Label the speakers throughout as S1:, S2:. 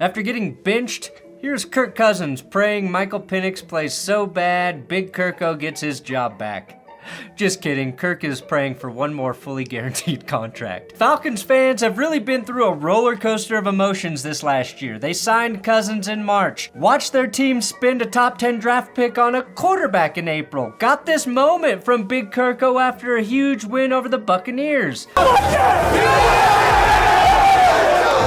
S1: After getting benched, here's Kirk Cousins praying Michael Penix plays so bad, Big Kirko gets his job back. Just kidding, Kirk is praying for one more fully guaranteed contract. Falcons fans have really been through a roller coaster of emotions this last year. They signed Cousins in March, watched their team spend a top 10 draft pick on a quarterback in April, got this moment from Big Kirko after a huge win over the Buccaneers.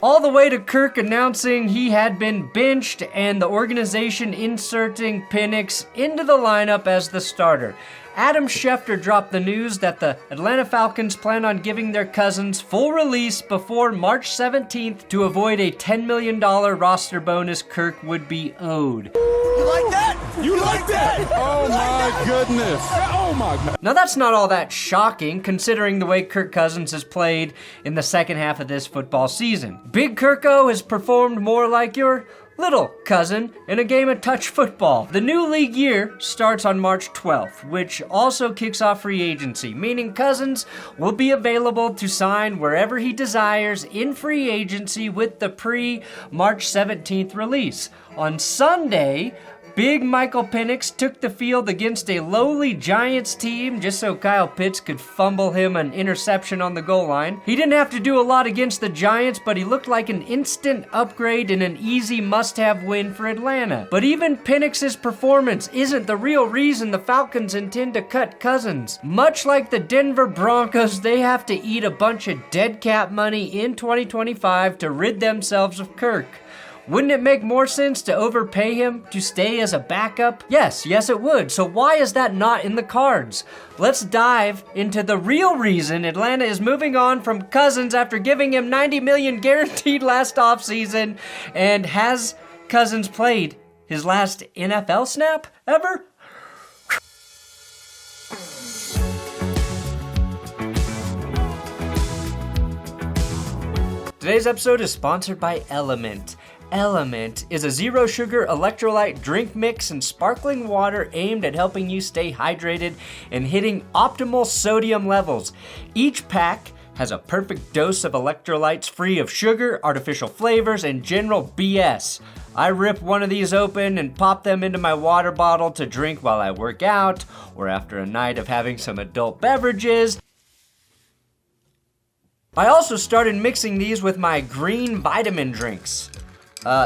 S1: All the way to Kirk announcing he had been benched and the organization inserting Penix into the lineup as the starter. Adam Schefter dropped the news that the Atlanta Falcons plan on giving their Cousins full release before March 17th to avoid a $10 million roster bonus Kirk would be owed.
S2: You like that? You like that?
S3: Oh my goodness. Oh my God.
S1: Now that's not all that shocking considering the way Kirk Cousins has played in the second half of this football season. Big Kirko has performed more like your little cousin in a game of touch football. The new league year starts on March 12th, which also kicks off free agency, meaning Cousins will be available to sign wherever he desires in free agency with the pre-March 17th release. On Sunday, Big Michael Penix took the field against a lowly Giants team just so Kyle Pitts could fumble him an interception on the goal line. He didn't have to do a lot against the Giants, but he looked like an instant upgrade and an easy must-have win for Atlanta. But even Penix's performance isn't the real reason the Falcons intend to cut Cousins. Much like the Denver Broncos, they have to eat a bunch of dead cap money in 2025 to rid themselves of Kirk. Wouldn't it make more sense to overpay him to stay as a backup? Yes, it would. So why is that not in the cards? Let's dive into the real reason Atlanta is moving on from Cousins after giving him $90 million guaranteed last offseason. And has Cousins played his last NFL snap ever? Today's episode is sponsored by Element. Element is a zero-sugar electrolyte drink mix and sparkling water aimed at helping you stay hydrated and hitting optimal sodium levels. Each pack has a perfect dose of electrolytes free of sugar, artificial flavors, and general BS. I rip one of these open and pop them into my water bottle to drink while I work out or after a night of having some adult beverages. I also started mixing these with my green vitamin drinks.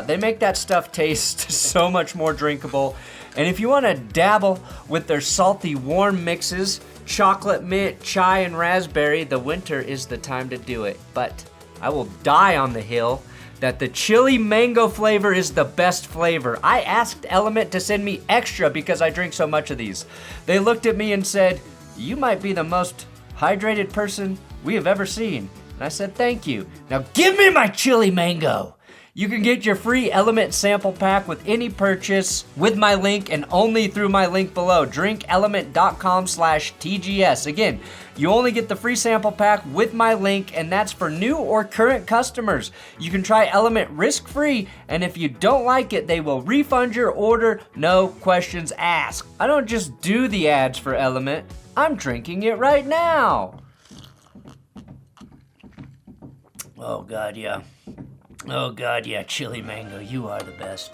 S1: They make that stuff taste so much more drinkable. And if you want to dabble with their salty warm mixes, chocolate, mint, chai, and raspberry, the winter is the time to do it. But I will die on the hill that the chili mango flavor is the best flavor. I asked Element to send me extra because I drink so much of these. They looked at me and said, "You might be the most hydrated person we have ever seen." And I said, "Thank you. Now give me my chili mango." You can get your free Element sample pack with any purchase with my link and only through my link below, drinkelement.com/TGS. Again, you only get the free sample pack with my link, and that's for new or current customers. You can try Element risk-free, and if you don't like it, they will refund your order, no questions asked. I don't just do the ads for Element, I'm drinking it right now. Oh God, yeah. Oh God, yeah, chili mango, you are the best.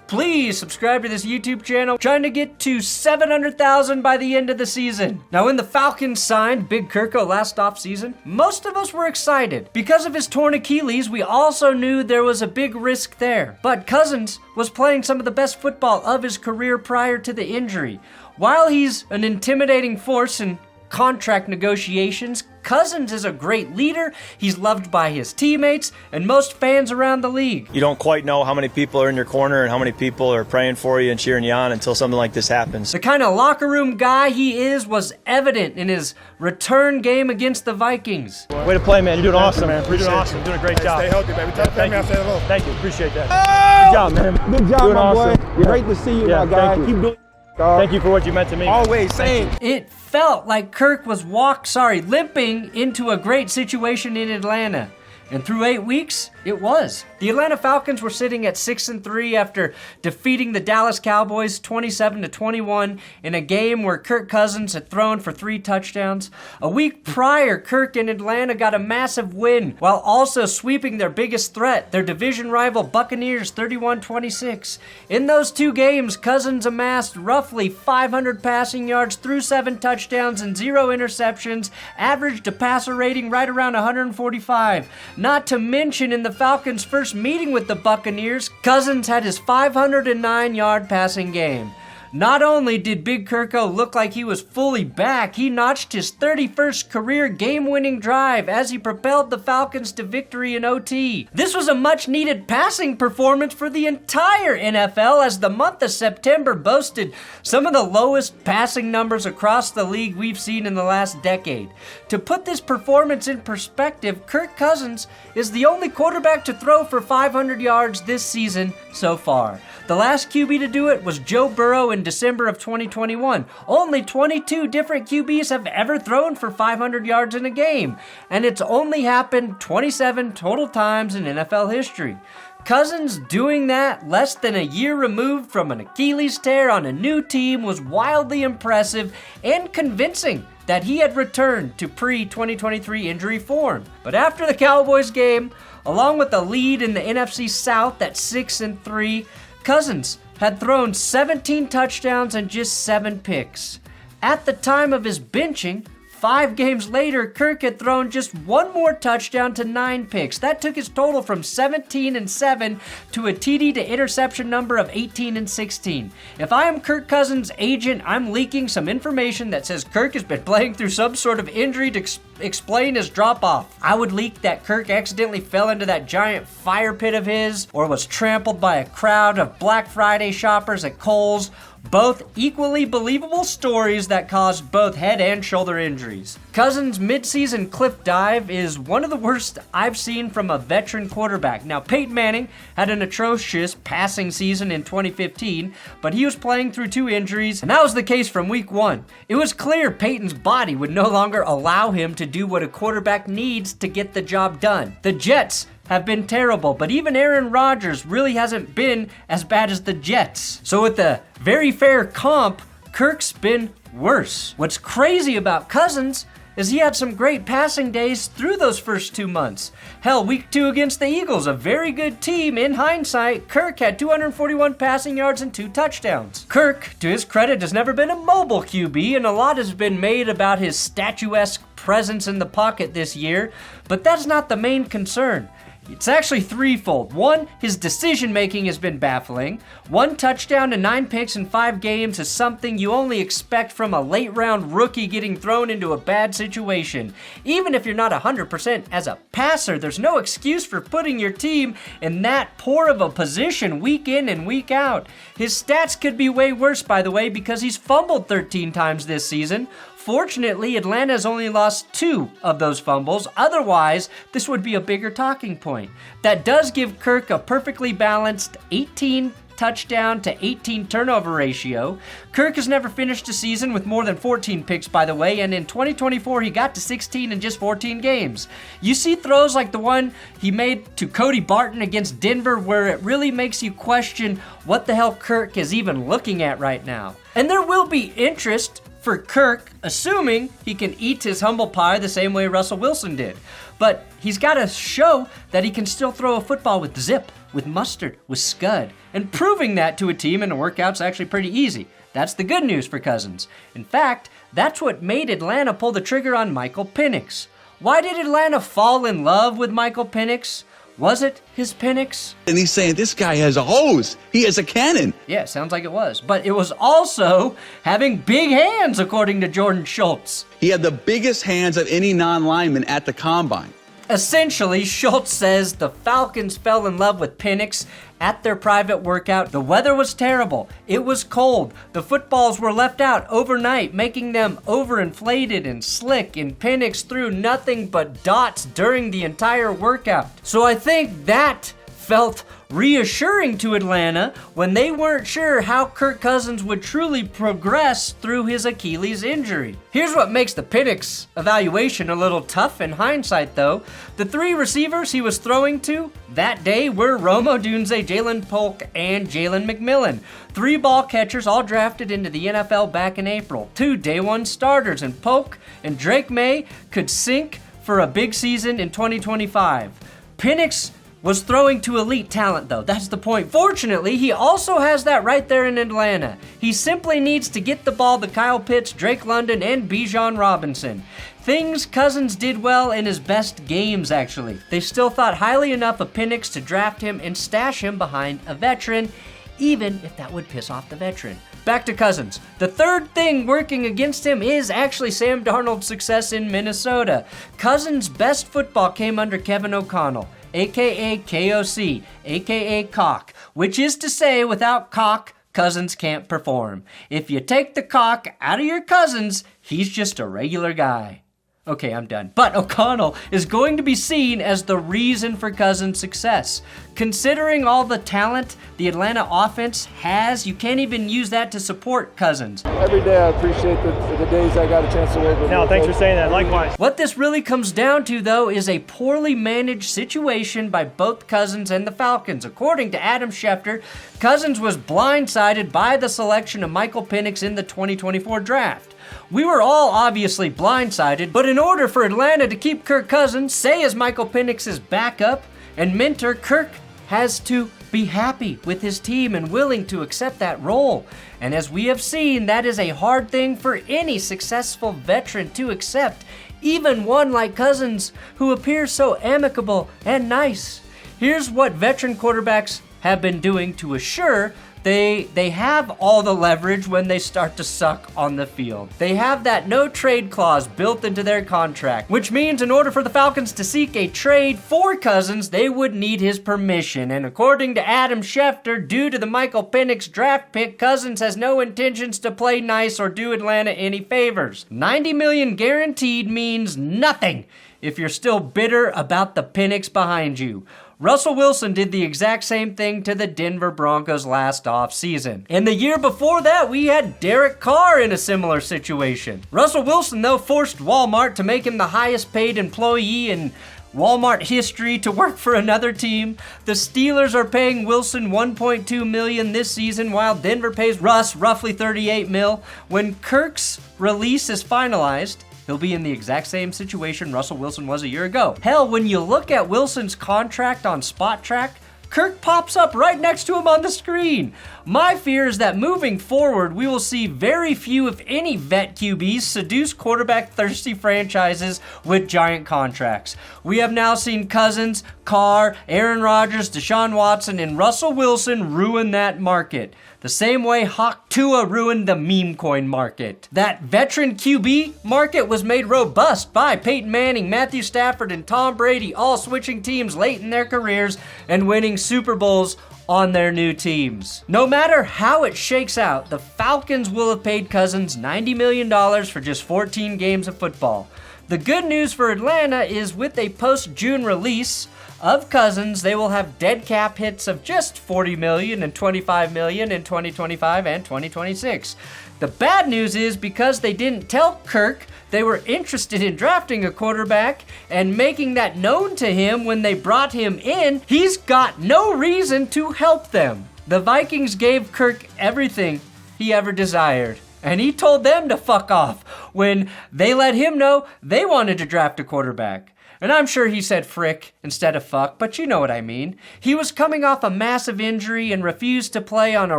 S1: Please subscribe to this YouTube channel. Trying to get to 700,000 by the end of the season. Now, when the Falcons signed Big Kirko last offseason, most of us were excited. Because of his torn Achilles, we also knew there was a big risk there. But Cousins was playing some of the best football of his career prior to the injury. While he's an intimidating force in contract negotiations, Cousins is a great leader. He's loved by his teammates and most fans around the league.
S4: You don't quite know how many people are in your corner and how many people are praying for you and cheering you on until something like this happens.
S1: The kind of locker room guy he is was evident in his return game against the Vikings.
S4: Way to play, man. You're doing awesome, man.
S3: You're doing awesome. You're doing a great job. Stay healthy, baby. Tell me I say hello.
S4: Thank you. Appreciate that.
S3: Oh!
S4: Good job, man.
S5: Good job,
S4: doing
S5: my
S4: awesome.
S5: boy. Great to see you, my guy.
S4: Thank you.
S5: Keep doing.
S4: Thank you for what you meant to me.
S5: Always, same.
S1: It felt like Kirk was limping into a great situation in Atlanta. And through 8 weeks, it was. The Atlanta Falcons were sitting at 6-3 after defeating the Dallas Cowboys 27-21 in a game where Kirk Cousins had thrown for 3 touchdowns. A week prior, Kirk and Atlanta got a massive win while also sweeping their biggest threat, their division rival Buccaneers 31-26. In those 2 games, Cousins amassed roughly 500 passing yards, threw 7 touchdowns and 0 interceptions, averaged a passer rating right around 145. Not to mention, in the Falcons' first meeting with the Buccaneers, Cousins had his 509-yard passing game. Not only did Big Kirko look like he was fully back, he notched his 31st career game-winning drive as he propelled the Falcons to victory in OT. This was a much-needed passing performance for the entire NFL, as the month of September boasted some of the lowest passing numbers across the league we've seen in the last decade. To put this performance in perspective, Kirk Cousins is the only quarterback to throw for 500 yards this season so far. The last QB to do it was Joe Burrow in December of 2021. Only 22 different QBs have ever thrown for 500 yards in a game, and it's only happened 27 total times in NFL history. Cousins doing that less than a year removed from an Achilles tear on a new team was wildly impressive and convincing that he had returned to pre-2023 injury form. But after the Cowboys game, along with the lead in the NFC South at 6-3, Cousins had thrown 17 touchdowns and just 7 picks. At the time of his benching, 5 games later, Kirk had thrown just 1 more touchdown to 9 picks. That took his total from 17-7 to a TD to interception number of 18-16. If I am Kirk Cousins' agent, I'm leaking some information that says Kirk has been playing through some sort of injury to explain his drop-off. I would leak that Kirk accidentally fell into that giant fire pit of his, or was trampled by a crowd of Black Friday shoppers at Kohl's. Both equally believable stories that caused both head and shoulder injuries. Cousins' midseason cliff dive is one of the worst I've seen from a veteran quarterback. Now, Peyton Manning had an atrocious passing season in 2015, but he was playing through 2 injuries, and that was the case from week 1. It was clear Peyton's body would no longer allow him to do what a quarterback needs to get the job done. The Jets have been terrible, but even Aaron Rodgers really hasn't been as bad as the Jets. So with the very fair comp, Kirk's been worse. What's crazy about Cousins is he had some great passing days through those first 2 months. Hell, week 2 against the Eagles, a very good team. In hindsight, Kirk had 241 passing yards and 2 touchdowns. Kirk, to his credit, has never been a mobile QB, and a lot has been made about his statuesque presence in the pocket this year, but that's not the main concern. It's actually threefold. 1, his decision-making has been baffling. 1 touchdown and 9 picks in 5 games is something you only expect from a late-round rookie getting thrown into a bad situation. Even if you're not 100% as a passer, there's no excuse for putting your team in that poor of a position week in and week out. His stats could be way worse, by the way, because he's fumbled 13 times this season. Fortunately, Atlanta has only lost 2 of those fumbles. Otherwise, this would be a bigger talking point. That does give Kirk a perfectly balanced 18 touchdown to 18 turnover ratio. Kirk has never finished a season with more than 14 picks, by the way, and in 2024 he got to 16 in just 14 games. You see throws like the one he made to Cody Barton against Denver where it really makes you question what the hell Kirk is even looking at right now. And there will be interest for Kirk, assuming he can eat his humble pie the same way Russell Wilson did. But he's got to show that he can still throw a football with zip, with mustard, with scud. And proving that to a team in a workout's actually pretty easy. That's the good news for Cousins. In fact, that's what made Atlanta pull the trigger on Michael Penix. Why did Atlanta fall in love with Michael Penix? Was it his Penix?
S2: And he's saying, this guy has a hose. He has a cannon.
S1: Yeah, sounds like it was. But it was also having big hands, according to Jordan Schultz.
S2: He had the biggest hands of any non-lineman at the combine.
S1: Essentially, Schultz says the Falcons fell in love with Penix at their private workout. The weather was terrible. It was cold. The footballs were left out overnight, making them overinflated and slick, and Penix threw nothing but dots during the entire workout. So I think that felt reassuring to Atlanta when they weren't sure how Kirk Cousins would truly progress through his Achilles injury. Here's what makes the Penix evaluation a little tough in hindsight, though. The 3 receivers he was throwing to that day were Rome Odunze, Jalen Polk, and Jalen McMillan. 3 ball catchers all drafted into the NFL back in April. 2 day 1 starters, and Polk and Drake May could sync for a big season in 2025. Penix was throwing to elite talent, though. That's the point. Fortunately, he also has that right there in Atlanta. He simply needs to get the ball to Kyle Pitts, Drake London, and Bijan Robinson. Things Cousins did well in his best games, actually. They still thought highly enough of Penix to draft him and stash him behind a veteran, even if that would piss off the veteran. Back to Cousins. The third thing working against him is actually Sam Darnold's success in Minnesota. Cousins' best football came under Kevin O'Connell, aka KOC, aka Cock, which is to say, without Cock, Cousins can't perform. If you take the Cock out of your Cousins, he's just a regular guy. Okay, I'm done. But O'Connell is going to be seen as the reason for Cousins' success. Considering all the talent the Atlanta offense has, you can't even use that to support Cousins.
S3: Every day I appreciate the days I got a chance to work with.
S4: No, thanks for saying that. Likewise.
S1: What this really comes down to, though, is a poorly managed situation by both Cousins and the Falcons. According to Adam Schefter, Cousins was blindsided by the selection of Michael Penix in the 2024 draft. We were all obviously blindsided, but in order for Atlanta to keep Kirk Cousins, say as Michael Penix's backup and mentor, Kirk has to be happy with his team and willing to accept that role. And as we have seen, that is a hard thing for any successful veteran to accept, even one like Cousins, who appears so amicable and nice. Here's what veteran quarterbacks have been doing to assure they have all the leverage when they start to suck on the field. They have that no trade clause built into their contract, which means in order for the Falcons to seek a trade for Cousins, they would need his permission. And according to Adam Schefter, due to the Michael Penix draft pick, Cousins has no intentions to play nice or do Atlanta any favors. $90 million guaranteed means nothing if you're still bitter about the Penix behind you. Russell Wilson did the exact same thing to the Denver Broncos last offseason. And the year before that, we had Derek Carr in a similar situation. Russell Wilson, though, forced Walmart to make him the highest paid employee in Walmart history to work for another team. The Steelers are paying Wilson $1.2 million this season, while Denver pays Russ roughly $38 million. When Kirk's release is finalized, he'll be in the exact same situation Russell Wilson was a year ago. Hell, when you look at Wilson's contract on Spot Track, Kirk pops up right next to him on the screen. My fear is that moving forward, we will see very few, if any, vet QBs seduce quarterback-thirsty franchises with giant contracts. We have now seen Cousins, Carr, Aaron Rodgers, Deshaun Watson, and Russell Wilson ruin that market. The same way Hawk Tua ruined the meme coin market. That veteran QB market was made robust by Peyton Manning, Matthew Stafford, and Tom Brady, all switching teams late in their careers and winning Super Bowls on their new teams. No matter how it shakes out, the Falcons will have paid Cousins $90 million for just 14 games of football. The good news for Atlanta is with a post-June release of Cousins, they will have dead cap hits of just $40 million and $25 million in 2025 and 2026. The bad news is because they didn't tell Kirk they were interested in drafting a quarterback and making that known to him when they brought him in, he's got no reason to help them. The Vikings gave Kirk everything he ever desired, and he told them to fuck off when they let him know they wanted to draft a quarterback. And I'm sure he said frick instead of fuck, but you know what I mean. He was coming off a massive injury and refused to play on a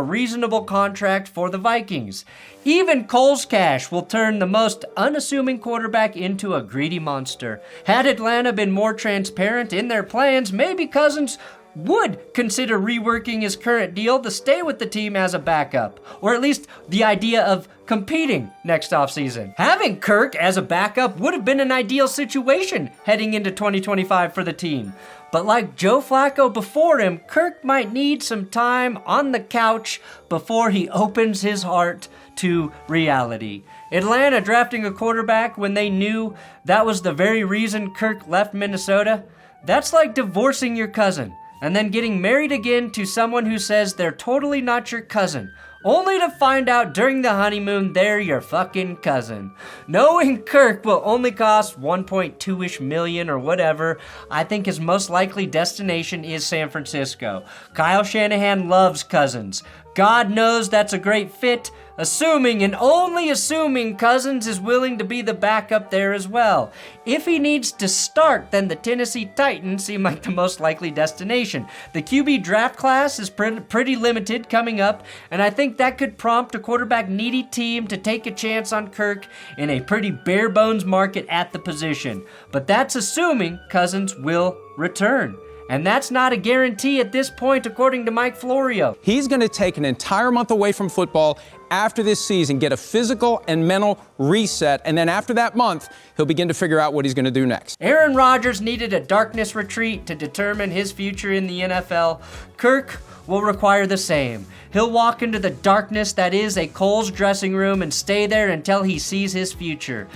S1: reasonable contract for the Vikings. Even Cole's cash will turn the most unassuming quarterback into a greedy monster. Had Atlanta been more transparent in their plans, maybe Cousins would consider reworking his current deal to stay with the team as a backup, or at least the idea of competing next offseason. Having Kirk as a backup would have been an ideal situation heading into 2025 for the team. But like Joe Flacco before him, Kirk might need some time on the couch before he opens his heart to reality. Atlanta drafting a quarterback when they knew that was the very reason Kirk left Minnesota, that's like divorcing your cousin. and then getting married again to someone who says they're totally not your cousin, only to find out during the honeymoon they're your fucking cousin. Knowing Kirk will only cost 1.2-ish million or whatever, I think his most likely destination is San Francisco. Kyle Shanahan loves Cousins. God knows that's a great fit, assuming and only assuming Cousins is willing to be the backup there as well. If he needs to start, then the Tennessee Titans seem like the most likely destination. The QB draft class is pretty limited coming up, and I think that could prompt a quarterback-needy team to take a chance on Kirk in a pretty bare-bones market at the position. But that's assuming Cousins will return. And that's not a guarantee at this point, according to Mike Florio.
S5: He's going to take an entire month away from football after this season, get a physical and mental reset, and then after that month, he'll begin to figure out what he's going to do next.
S1: Aaron Rodgers needed a darkness retreat to determine his future in the NFL. Kirk will require the same. He'll walk into the darkness that is a Cole's dressing room and stay there until he sees his future.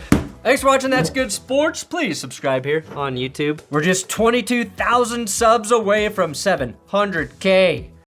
S1: Thanks for watching That's Good Sports. Please subscribe here on YouTube. We're just 22,000 subs away from 700K.